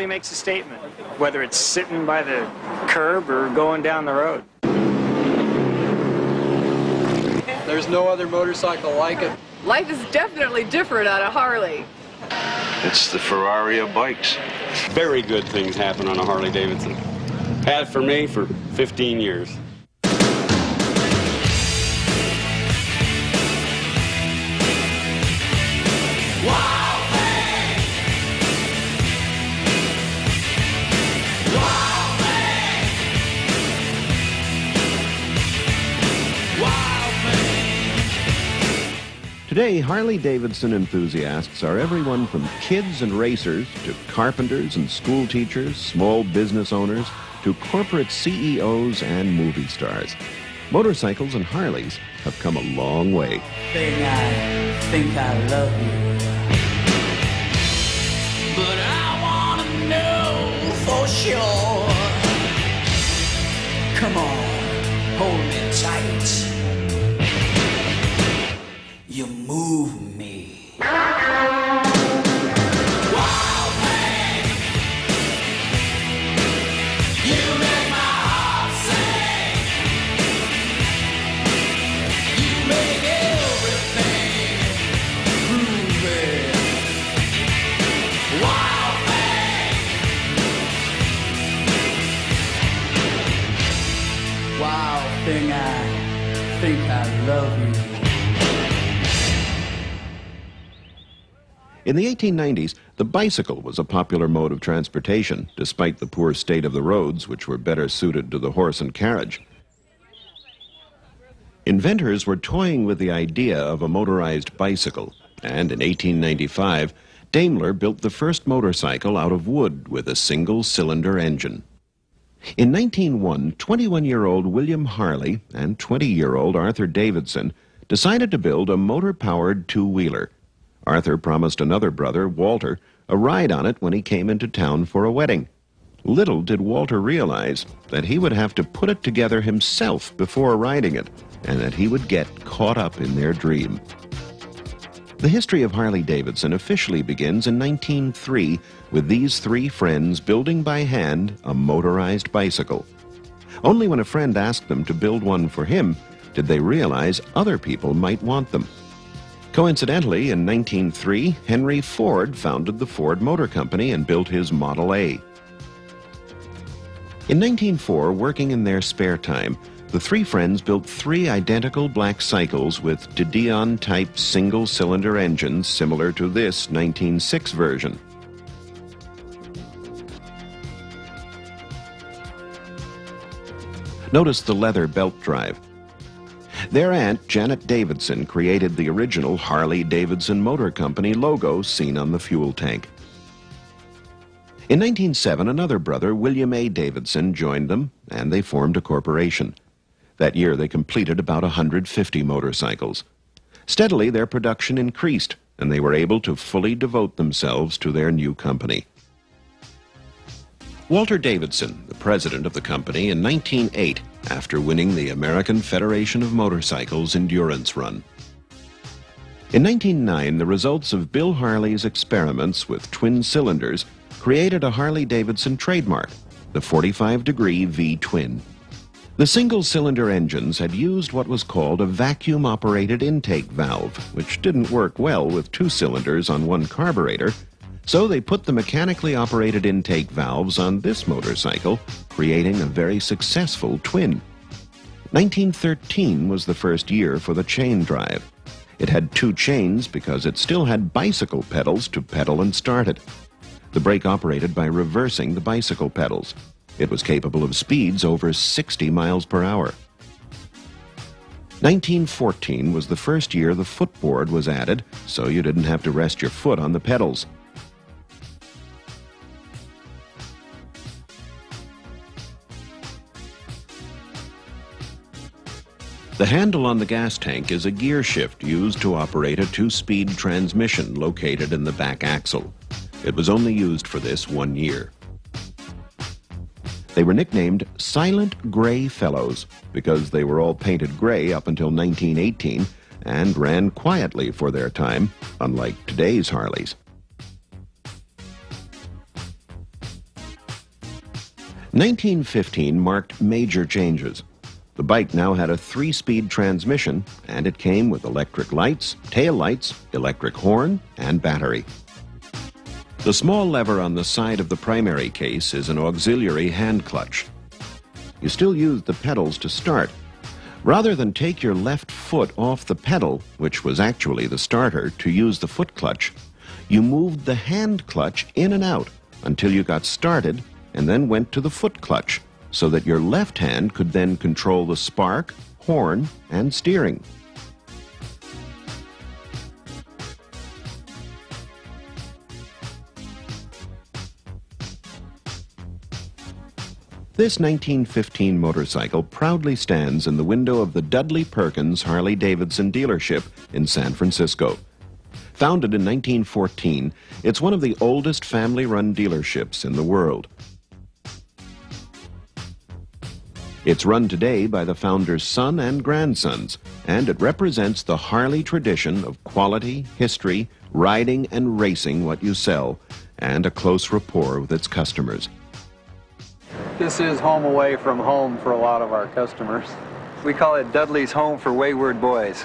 Harley makes a statement, whether it's sitting by the curb or going down the road. There's no other motorcycle like it. Life is definitely different on a Harley. It's the Ferrari of bikes. Very good things happen on a Harley Davidson. Had for me for 15 years. Today, Harley-Davidson enthusiasts are everyone from kids and racers to carpenters and school teachers, small business owners, to corporate CEOs and movie stars. Motorcycles and Harleys have come a long way. I think I love you. But I want to know for sure. Come on, hold me tight. You move me. Wild thing. You make my heart sing. You make everything groovy. Wild thing. Wild thing, I think I love you. In the 1890s, the bicycle was a popular mode of transportation, despite the poor state of the roads, which were better suited to the horse and carriage. Inventors were toying with the idea of a motorized bicycle, and in 1895, Daimler built the first motorcycle out of wood with a single-cylinder engine. In 1901, 21-year-old William Harley and 20-year-old Arthur Davidson decided to build a motor-powered two-wheeler. Arthur promised another brother, Walter, a ride on it when he came into town for a wedding. Little did Walter realize that he would have to put it together himself before riding it, and that he would get caught up in their dream. The history of Harley-Davidson officially begins in 1903 with these three friends building by hand a motorized bicycle. Only when a friend asked them to build one for him did they realize other people might want them. Coincidentally, in 1903, Henry Ford founded the Ford Motor Company and built his Model A. In 1904, working in their spare time, the three friends built three identical black cycles with de Dion-type single-cylinder engines similar to this 1906 version. Notice the leather belt drive. Their aunt, Janet Davidson, created the original Harley-Davidson Motor Company logo seen on the fuel tank. In 1907, another brother, William A. Davidson, joined them, and they formed a corporation. That year, they completed about 150 motorcycles. Steadily, their production increased, and they were able to fully devote themselves to their new company. Walter Davidson, the president of the company, in 1908, after winning the American Federation of Motorcycles endurance run. In 1909, the results of Bill Harley's experiments with twin cylinders created a Harley-Davidson trademark, the 45-degree V-twin. The single-cylinder engines had used what was called a vacuum-operated intake valve, which didn't work well with two cylinders on one carburetor, so they put the mechanically operated intake valves on this motorcycle, creating a very successful twin. 1913 was the first year for the chain drive. It had two chains because it still had bicycle pedals to pedal and start it. The brake operated by reversing the bicycle pedals. It was capable of speeds over 60 miles per hour. 1914 was the first year the footboard was added, so you didn't have to rest your foot on the pedals. The handle on the gas tank is a gear shift used to operate a two-speed transmission located in the back axle. It was only used for this 1 year. They were nicknamed Silent Gray Fellows because they were all painted gray up until 1918 and ran quietly for their time, unlike today's Harleys. 1915 marked major changes. The bike now had a 3-speed transmission, and it came with electric lights, tail lights, electric horn, and battery. The small lever on the side of the primary case is an auxiliary hand clutch. You still use the pedals to start. Rather than take your left foot off the pedal, which was actually the starter, to use the foot clutch, you moved the hand clutch in and out until you got started and then went to the foot clutch, so that your left hand could then control the spark, horn, and steering. This 1915 motorcycle proudly stands in the window of the Dudley Perkins Harley Davidson dealership in San Francisco. Founded in 1914, it's one of the oldest family-run dealerships in the world. It's run today by the founder's son and grandsons, and it represents the Harley tradition of quality, history, riding and racing what you sell, and a close rapport with its customers. This is home away from home for a lot of our customers. We call it Dudley's Home for Wayward Boys.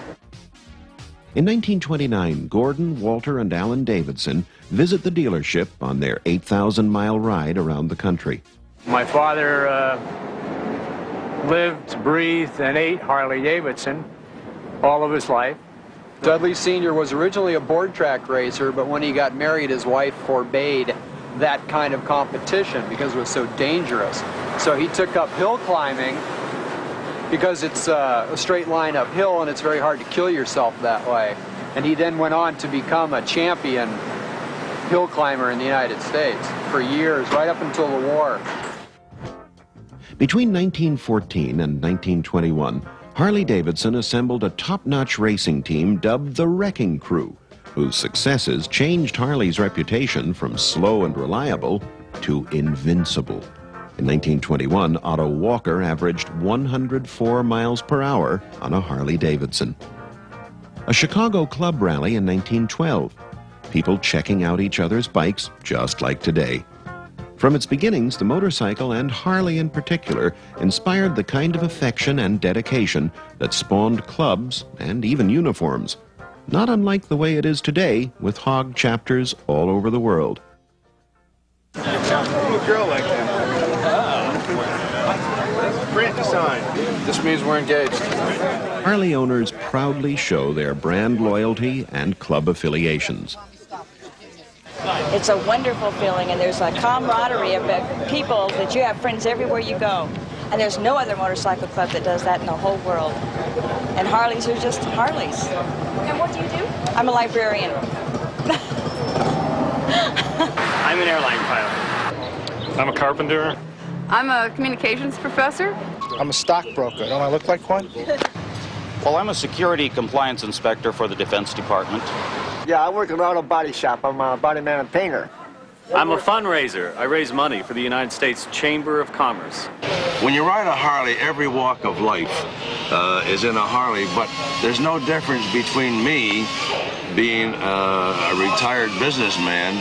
In 1929, Gordon, Walter, and Alan Davidson visit the dealership on their 8,000-mile ride around the country. My father lived, breathed, and ate Harley Davidson all of his life. Dudley Sr. was originally a board track racer, but when he got married, his wife forbade that kind of competition because it was so dangerous. So he took up hill climbing because it's a straight line uphill and it's very hard to kill yourself that way. And he then went on to become a champion hill climber in the United States for years, right up until the war. Between 1914 and 1921, Harley-Davidson assembled a top-notch racing team dubbed the Wrecking Crew, whose successes changed Harley's reputation from slow and reliable to invincible. In 1921, Otto Walker averaged 104 miles per hour on a Harley-Davidson. A Chicago club rally in 1912, people checking out each other's bikes just like today. From its beginnings, the motorcycle, and Harley in particular, inspired the kind of affection and dedication that spawned clubs and even uniforms, not unlike the way it is today with hog chapters all over the world. A girl like that. Print sign. This means we're engaged. Harley owners proudly show their brand loyalty and club affiliations. It's a wonderful feeling, and there's a camaraderie of people that you have friends everywhere you go. And there's no other motorcycle club that does that in the whole world. And Harleys are just Harleys. And what do you do? I'm a librarian. I'm an airline pilot. I'm a carpenter. I'm a communications professor. I'm a stockbroker. Don't I look like one? Well, I'm a security compliance inspector for the Defense Department. Yeah, I work at an auto body shop. I'm a body man and painter. I'm a fundraiser. I raise money for the United States Chamber of Commerce. When you ride a Harley, every walk of life is in a Harley, but there's no difference between me being a retired businessman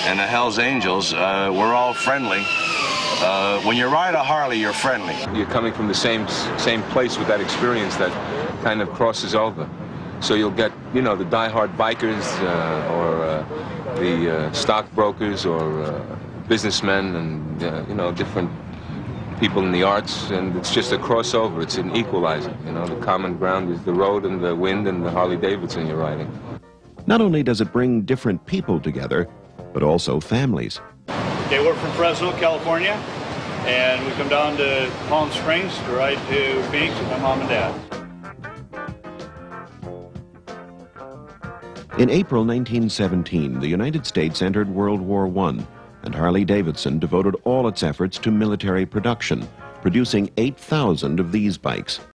and the Hells Angels. We're all friendly. When you ride a Harley, you're friendly. You're coming from the same place with that experience that kind of crosses over. So you'll get, you know, the diehard bikers or the stockbrokers or businessmen and, you know, different people in the arts, and it's just a crossover. It's an equalizer, you know. The common ground is the road and the wind and the Harley-Davidson you're riding. Not only does it bring different people together, but also families. Okay, we're from Fresno, California, and we come down to Palm Springs to ride to Phoenix with my mom and dad. In April 1917, the United States entered World War I, and Harley-Davidson devoted all its efforts to military production, producing 8,000 of these bikes.